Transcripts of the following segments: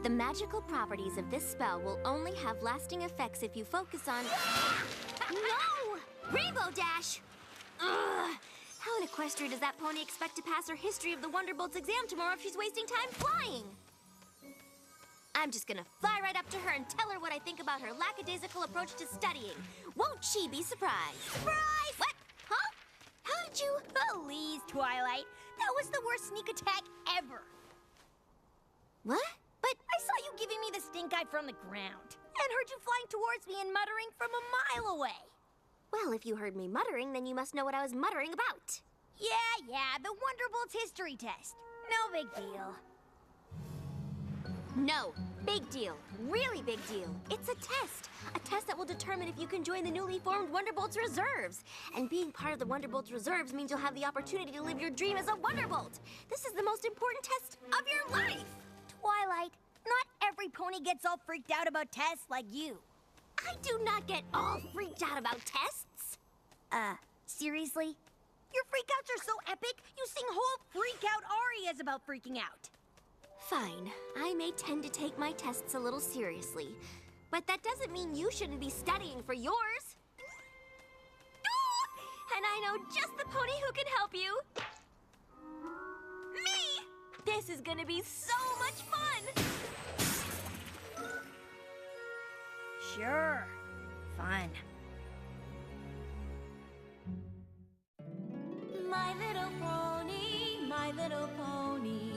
The magical properties of this spell will only have lasting effects if you focus on... No! Rainbow Dash! Ugh! How in Equestria does that pony expect to pass her History of the Wonderbolts exam tomorrow if she's wasting time flying? I'm just gonna fly right up to her and tell her what I think about her lackadaisical approach to studying. Won't she be surprised? Surprise! What? Huh? How did you... Please, Twilight. That was the worst sneak attack ever. What? But I saw you giving me the stink eye from the ground. And heard you flying towards me and muttering from a mile away. Well, if you heard me muttering, then you must know what I was muttering about. Yeah, the Wonderbolts history test. No big deal. No, big deal. Really big deal. It's a test. A test that will determine if you can join the newly formed Wonderbolts Reserves. And being part of the Wonderbolts Reserves means you'll have the opportunity to live your dream as a Wonderbolt. This is the most important test of your life. Twilight, not every pony gets all freaked out about tests like you. I do not get all freaked out about tests. Seriously? Your freakouts are so epic, you sing whole freak-out arias about freaking out. Fine. I may tend to take my tests a little seriously, but that doesn't mean you shouldn't be studying for yours. And I know just the pony who can help you. Me! This is gonna be so much fun! Sure. Fun. My little pony, my little pony.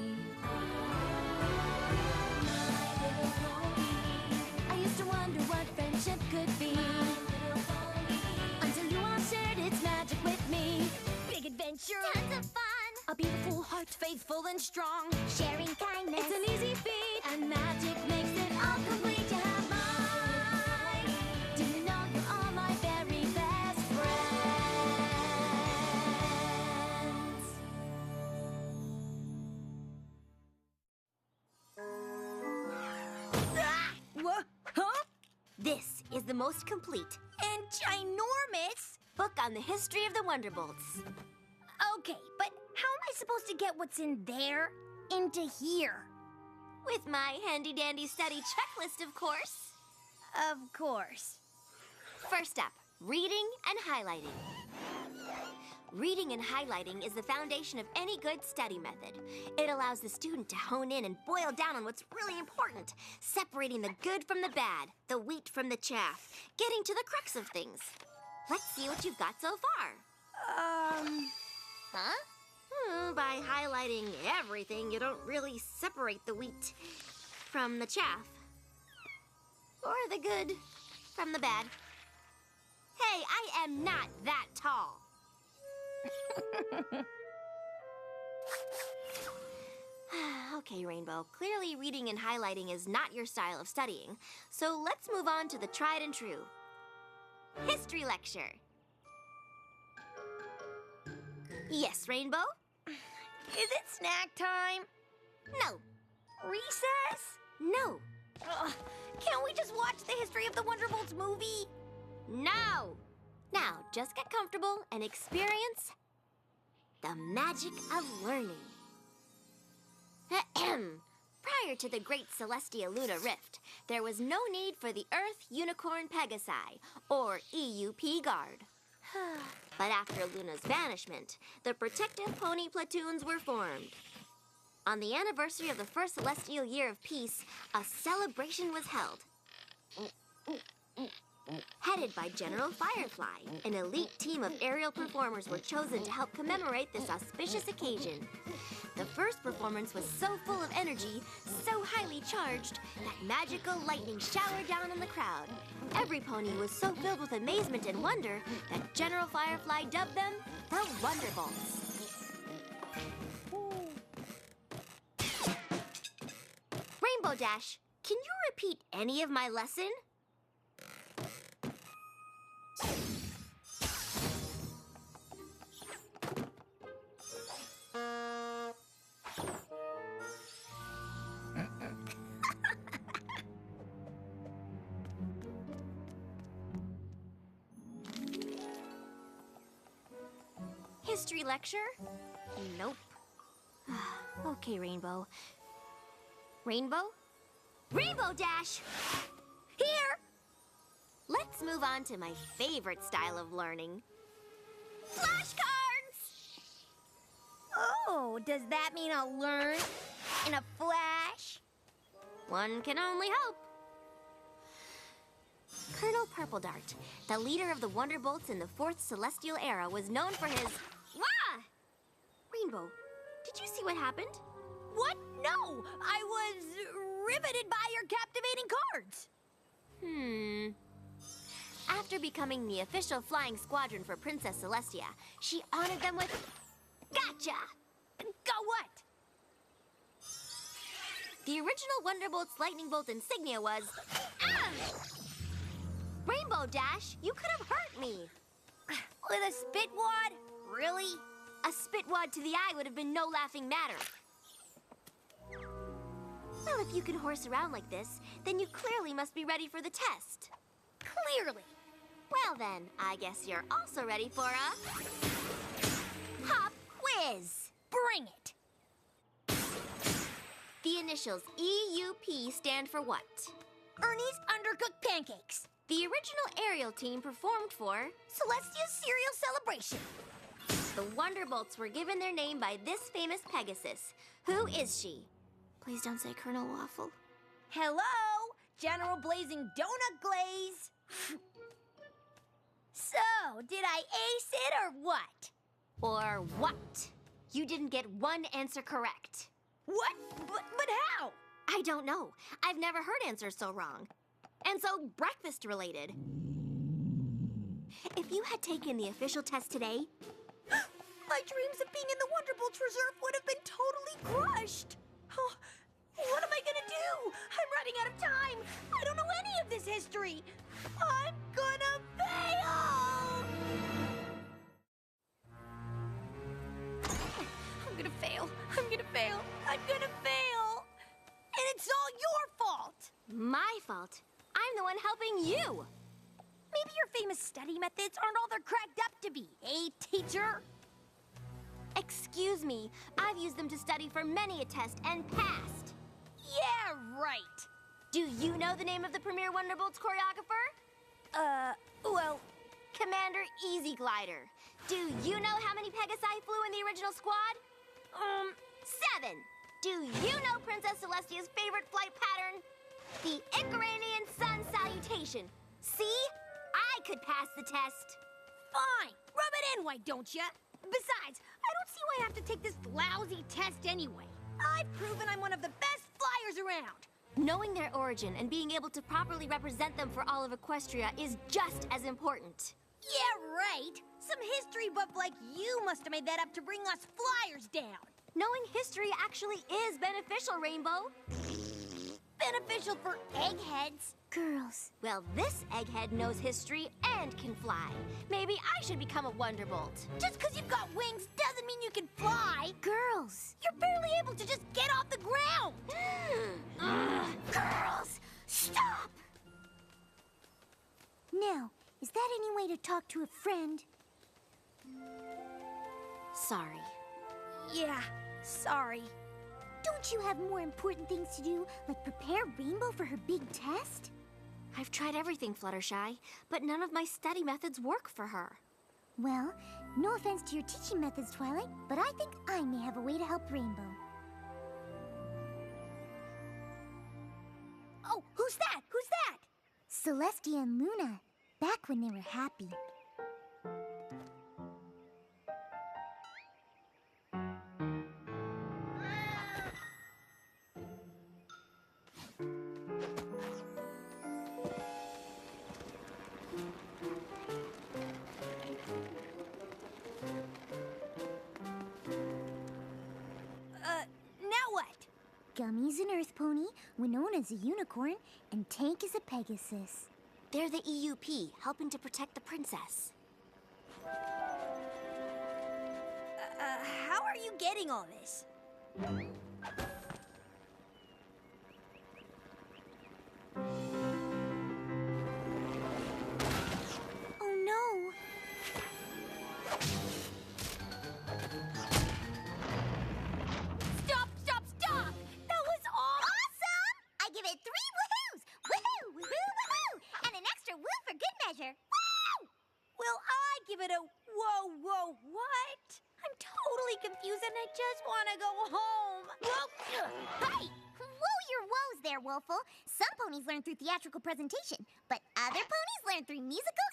My little pony. I used to wonder what friendship could be. Until you all shared its magic with me. Big adventure. Tons of fun. A beautiful heart, faithful and strong. Sharing kindness. It's an easy feat. And magic makes it all complete. You have mine. Do you know you're all my very best friends? What? Huh? This is the most complete And ginormous? book on the history of the Wonderbolts. Okay, but how am I supposed to get what's in there into here? With my handy-dandy study checklist, of course. Of course. First up, reading and highlighting. Reading and highlighting is the foundation of any good study method. It allows the student to hone in and boil down on what's really important, separating the good from the bad, the wheat from the chaff, getting to the crux of things. Let's see what you've got so far. Huh? By highlighting everything, you don't really separate the wheat from the chaff. Or the good from the bad. Hey, I am not that tall. Okay, Rainbow. Clearly reading and highlighting is not your style of studying. So let's move on to the tried and true. History lecture. Yes, Rainbow? Is it snack time? No. Recess? No. Can't we just watch the History of the Wonderbolts movie? No. Now, just get comfortable and experience the magic of learning. Prior to the Great Celestia Luna Rift, there was no need for the Earth Unicorn Pegasi, or EUP Guard. But after Luna's vanishment, the protective pony platoons were formed. On the anniversary of the first celestial year of peace, a celebration was held. Headed by General Firefly, an elite team of aerial performers were chosen to help commemorate this auspicious occasion. The first performance was so full of energy, so highly charged, that magical lightning showered down on the crowd. Every pony was so filled with amazement and wonder that General Firefly dubbed them the Wonderbolts. Rainbow Dash, can you repeat any of my lesson? History lecture? Nope. Okay, Rainbow. Rainbow? Rainbow Dash! Here! Let's move on to my favorite style of learning. Flashcards! Oh, does that mean I'll learn in a flash? One can only hope. Colonel Purpledart, the leader of the Wonderbolts in the 4th Celestial Era, was known for his... Wah! Rainbow, did you see what happened? What? No! I was riveted by your captivating cards! After becoming the official flying squadron for Princess Celestia, she honored them with... Gotcha! Go what? The original Wonderbolts Lightning Bolt insignia was... Ah! Rainbow Dash, you could have hurt me. With a spit wad? Really? A spit wad to the eye would have been no laughing matter. Well, if you can horse around like this, then you clearly must be ready for the test. Clearly. Well then, I guess you're also ready for a... pop quiz. Bring it. The initials EUP stand for what? Ernie's Undercooked Pancakes. The original aerial team performed for... Celestia's Cereal Celebration. The Wonderbolts were given their name by this famous Pegasus. Who is she? Please don't say Colonel Waffle. Hello, General Blazing Donut Glaze. So, did I ace it or what? Or what? You didn't get one answer correct. What? But how? I don't know. I've never heard answers so wrong. And so breakfast related. If you had taken the official test today... My dreams of being in the Wonderbolts Reserve would have been totally crushed. Oh, what am I gonna do? I'm running out of time. I don't know any of this history. I'm gonna fail! I'm gonna fail. I'm gonna fail. I'm gonna fail. And it's all your fault. My fault? I'm the one helping you. Maybe your famous study methods aren't all they're cracked up to be, eh, teacher? Excuse me, I've used them to study for many a test and passed. Yeah, right. Do you know the name of the premier Wonderbolts choreographer? Well... Commander Easy Glider. Do you know how many Pegasi flew in the original squad? 7. Do you know Princess Celestia's favorite flight pattern? The Icaranian Sun Salutation. See? I could pass the test. Fine. Rub it in, why don't ya? Besides, I don't see why I have to take this lousy test anyway. I've proven I'm one of the best flyers around. Knowing their origin and being able to properly represent them for all of Equestria is just as important. Yeah, right. Some history buff like you must have made that up to bring us flyers down. Knowing history actually is beneficial, Rainbow. Beneficial for eggheads. Girls. Well, this egghead knows history and can fly. Maybe I should become a Wonderbolt. Just because you've got wings doesn't mean you can fly. Girls. You're barely able to just get off the ground. Girls, stop! Now, is that any way to talk to a friend? Sorry. Yeah, sorry. Don't you have more important things to do, like prepare Rainbow for her big test? I've tried everything, Fluttershy, but none of my study methods work for her. Well, no offense to your teaching methods, Twilight, but I think I may have a way to help Rainbow. Oh, who's that? Who's that? Celestia and Luna, back when they were happy. Now what? Gummy's an Earth Pony, Winona's a unicorn, and Tank is a Pegasus. They're the EUP, helping to protect the princess. How are you getting all this? Oh no! Stop! Stop! Stop! That was awesome! I give it 3 just want to go home. Hey! Whoa your woes there, Wolfle. Some ponies learn through theatrical presentation, but other ponies learn through musical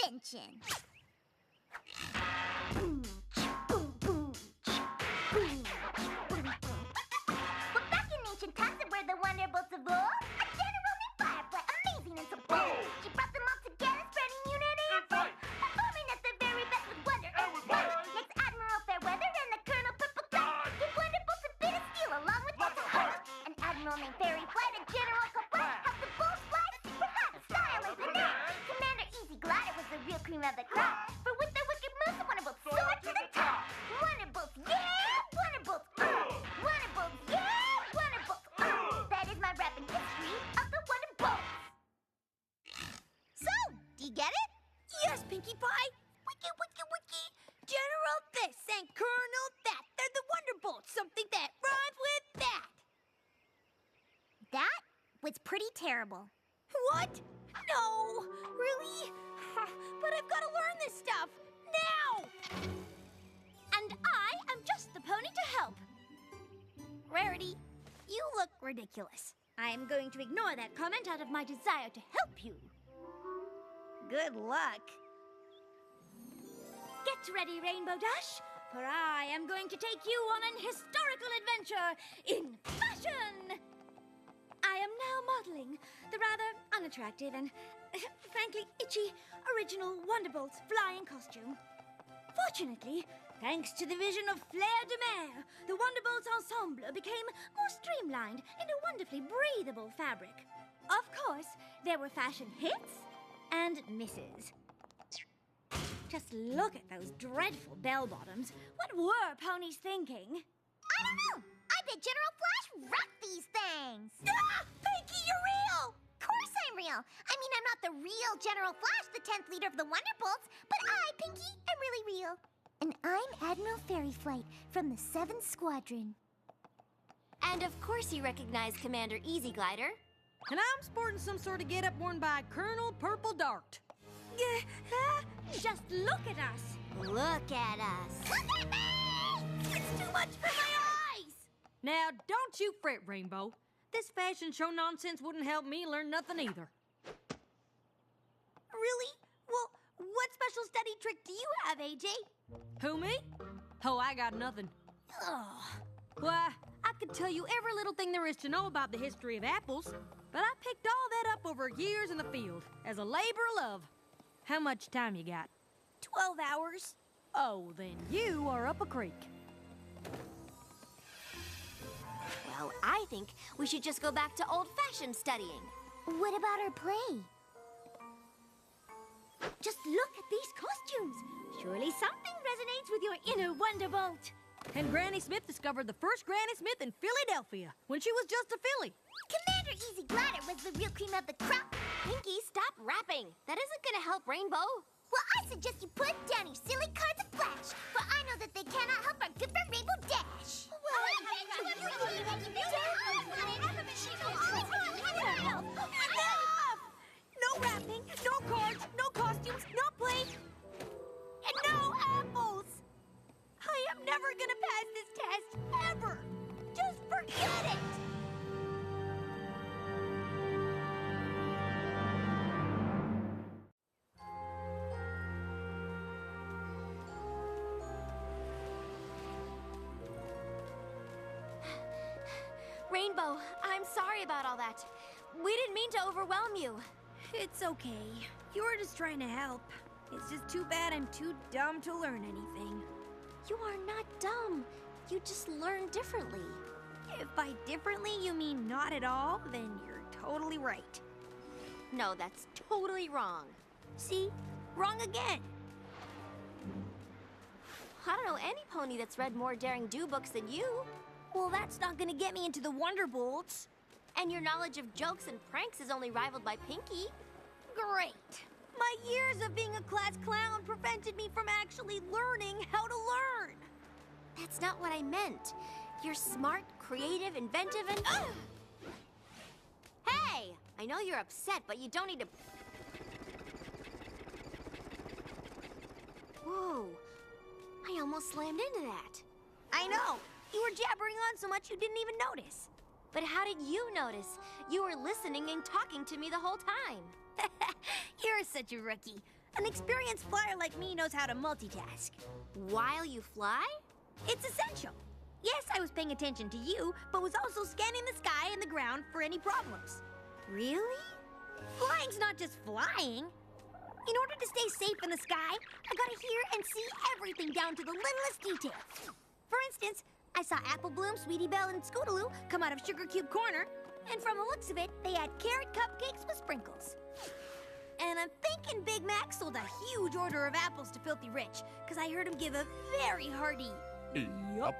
intervention. Well, back in ancient times there were the Wonderbolts of old. A general named Firefly, amazing and so bold. She brought them all together, spreading unity and fight, performing at their very best with wonder and might. Next Admiral Fairweather and the Colonel Purple Cloud gave Wonderbolts a bit of steel along with lots of heart. An Admiral named Fairy Flight, a General Copper, helped the bolts fly to super high style and panache. Commander Easy Glider was the real cream of the crop, for with their wicked moves the Wonderbolts soared to the top. Wonderbolts, yeah! Wonderbolts, Wonderbolts, yeah! Wonderbolts, That is my rapping history of the Wonderbolts. So, do you get it? Yes, Pinkie Pie. Wiki, wiki, wiki. General this and Colonel that. They're the Wonderbolts. Something that rhymes with that. That was pretty terrible. What? No, really? But I've got to learn this stuff now. And I am just the pony to help. Rarity, you look ridiculous. I am going to ignore that comment out of my desire to help you. Good luck. Get ready, Rainbow Dash, for I am going to take you on an historical adventure in fashion. I am now modeling the rather unattractive and, frankly, itchy original Wonderbolts flying costume. Fortunately, thanks to the vision of Flair de Mer, the Wonderbolts ensemble became more streamlined in a wonderfully breathable fabric. Of course, there were fashion hits and misses. Just look at those dreadful bell-bottoms. What were ponies thinking? I don't know. I bet General Flash rocked these things. Ah! Pinkie, you're real! Of course I'm real. I mean, I'm not the real General Flash, the 10th leader of the Wonderbolts, but I, Pinkie, am really real. And I'm Admiral Fairy Flight from the 7th Squadron. And of course you recognize Commander Easy Glider. And I'm sporting some sort of get-up worn by Colonel Purple Dart. Just look at us. Look at us. Look at me! It's too much for my eyes. Now, don't you fret, Rainbow. This fashion show nonsense wouldn't help me learn nothing either. Really? Well, what special study trick do you have, AJ? Who, me? Oh, I got nothing. Ugh. Why, I could tell you every little thing there is to know about the history of apples, but I picked all that up over years in the field as a labor of love. How much time you got? 12 hours. Oh, then you are up a creek. Well, I think we should just go back to old-fashioned studying. What about our play? Just look at these costumes. Surely something resonates with your inner Wonderbolt. And Granny Smith discovered the first Granny Smith in Philadelphia when she was just a filly. Commander Easy Glider was the real cream of the crop. Pinkie, stop rapping. That isn't gonna help Rainbow. Well, I suggest you put down your silly cards of Flash, for I know that they cannot help our good friend Rainbow Dash. Enough! No rapping, no cards, no costumes, no play, and no apples. I am never gonna pass this test, ever. Just forget it. Rainbow, I'm sorry about all that. We didn't mean to overwhelm you. It's okay. You were just trying to help. It's just too bad I'm too dumb to learn anything. You are not dumb. You just learn differently. If by differently you mean not at all, then you're totally right. No, that's totally wrong. See? Wrong again. I don't know any pony that's read more daring do books than you. Well, that's not gonna get me into the Wonderbolts. And your knowledge of jokes and pranks is only rivaled by Pinkie. Great. My years of being a class clown prevented me from actually learning how to learn. That's not what I meant. You're smart, creative, inventive, and... Hey! I know you're upset, but you don't need to... Whoa. I almost slammed into that. I know. You were jabbering on so much you didn't even notice. But how did you notice? You were listening and talking to me the whole time. You're such a rookie. An experienced flyer like me knows how to multitask. While you fly? It's essential. Yes, I was paying attention to you, but was also scanning the sky and the ground for any problems. Really? Flying's not just flying. In order to stay safe in the sky, I gotta hear and see everything down to the littlest detail. For instance, I saw Apple Bloom, Sweetie Belle, and Scootaloo come out of Sugar Cube Corner, and from the looks of it, they had carrot cupcakes with sprinkles. And I'm thinking Big Mac sold a huge order of apples to Filthy Rich, because I heard him give a very hearty yup.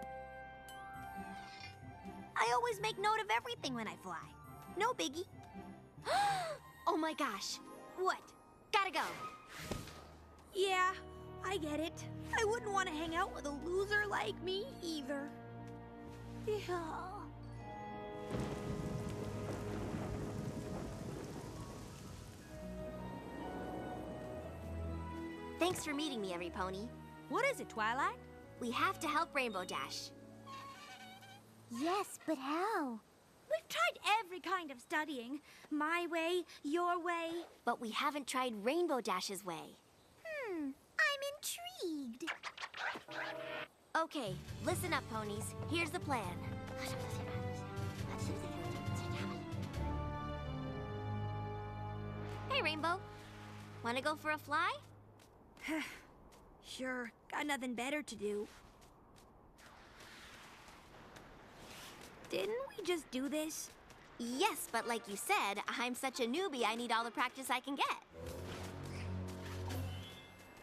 I always make note of everything when I fly. No biggie. Oh my gosh. What? Gotta go. Yeah, I get it. I wouldn't want to hang out with a loser like me either. Yeah. Thanks for meeting me, Every Pony. What is it, Twilight? We have to help Rainbow Dash. Yes, but how? We've tried every kind of studying. My way, your way. But we haven't tried Rainbow Dash's way. I'm intrigued. Okay, listen up, ponies. Here's the plan. Hey, Rainbow. Wanna go for a fly? Sure, got nothing better to do. Didn't we just do this? Yes, but like you said, I'm such a newbie, I need all the practice I can get.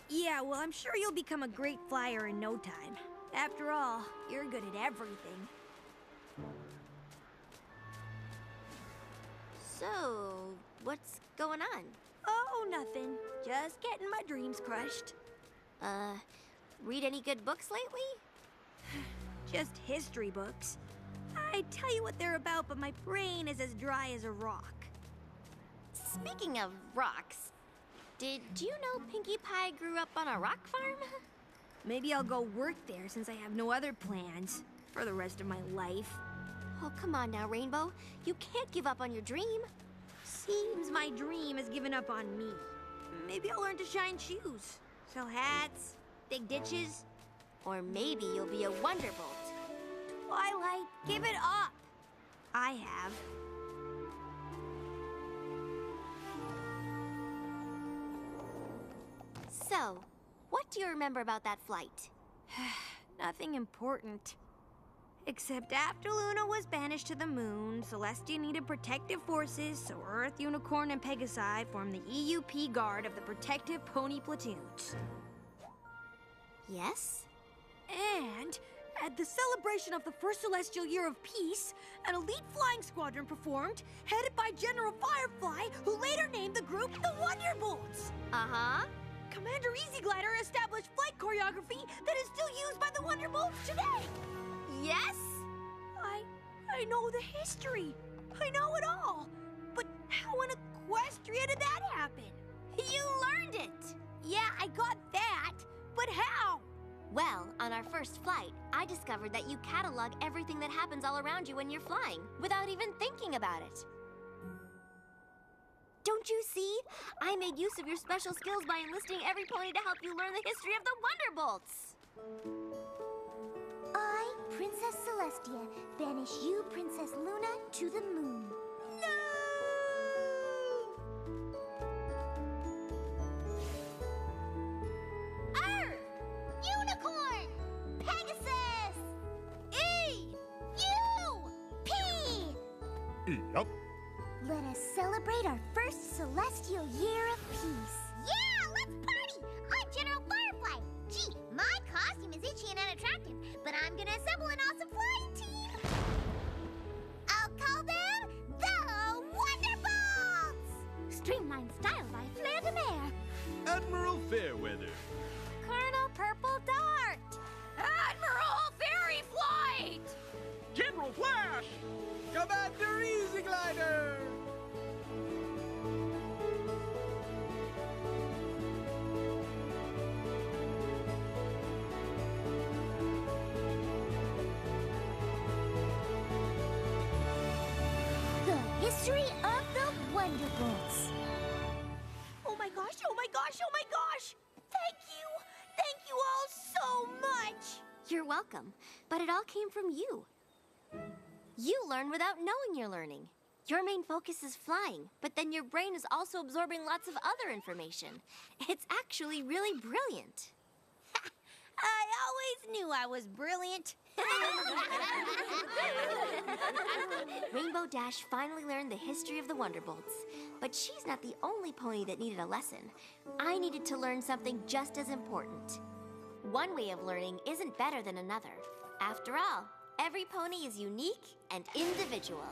Yeah, well, I'm sure you'll become a great flyer in no time. After all, you're good at everything. So, what's going on? Oh, nothing. Just getting my dreams crushed. Read any good books lately? Just history books. I tell you what they're about, but my brain is as dry as a rock. Speaking of rocks, did you know Pinkie Pie grew up on a rock farm? Maybe I'll go work there since I have no other plans for the rest of my life. Oh, come on now, Rainbow. You can't give up on your dream. Seems my dream has given up on me. Maybe I'll learn to shine shoes, sell hats, dig ditches. Or maybe you'll be a Wonderbolt. Twilight, give it up. I have. So, what do you remember about that flight? Nothing important. Except after Luna was banished to the moon, Celestia needed protective forces, so Earth, Unicorn, and Pegasi formed the EUP Guard of the Protective Pony Platoons. Yes? And at the celebration of the first celestial year of peace, an elite flying squadron performed, headed by General Firefly, who later named the group the Wonderbolts. Uh-huh. Commander Easy Glider established flight choreography that is still used by the Wonderbolts today. Yes? I know the history. I know it all. But how in Equestria did that happen? You learned it! Yeah, I got that. But how? Well, on our first flight, I discovered that you catalog everything that happens all around you when you're flying, without even thinking about it. Don't you see? I made use of your special skills by enlisting Every Pony to help you learn the history of the Wonderbolts. I, Princess Celestia, banish you, Princess Luna, to the moon. Earth! Unicorn! Pegasus! Yup. Let us celebrate our first celestial year of peace. Yeah, let's party! I'm General Firefly. Gee, my costume is itchy and unattractive, but I'm gonna assemble an awesome flying team. I'll call them the Wonderbolts! Streamlined style by Flair de Mer. Admiral Fairweather. Colonel Purple Dart. Admiral Fairy Flight. General Flash. Commander Easy Glider. History of the Wonderbolts. Oh my gosh, oh my gosh, oh my gosh! Thank you! Thank you all so much! You're welcome, but it all came from you. You learn without knowing you're learning. Your main focus is flying, but then your brain is also absorbing lots of other information. It's actually really brilliant. I always knew I was brilliant. Rainbow Dash finally learned the history of the Wonderbolts, but she's not the only pony that needed a lesson. I needed to learn something just as important. One way of learning isn't better than another. After all, every pony is unique and individual.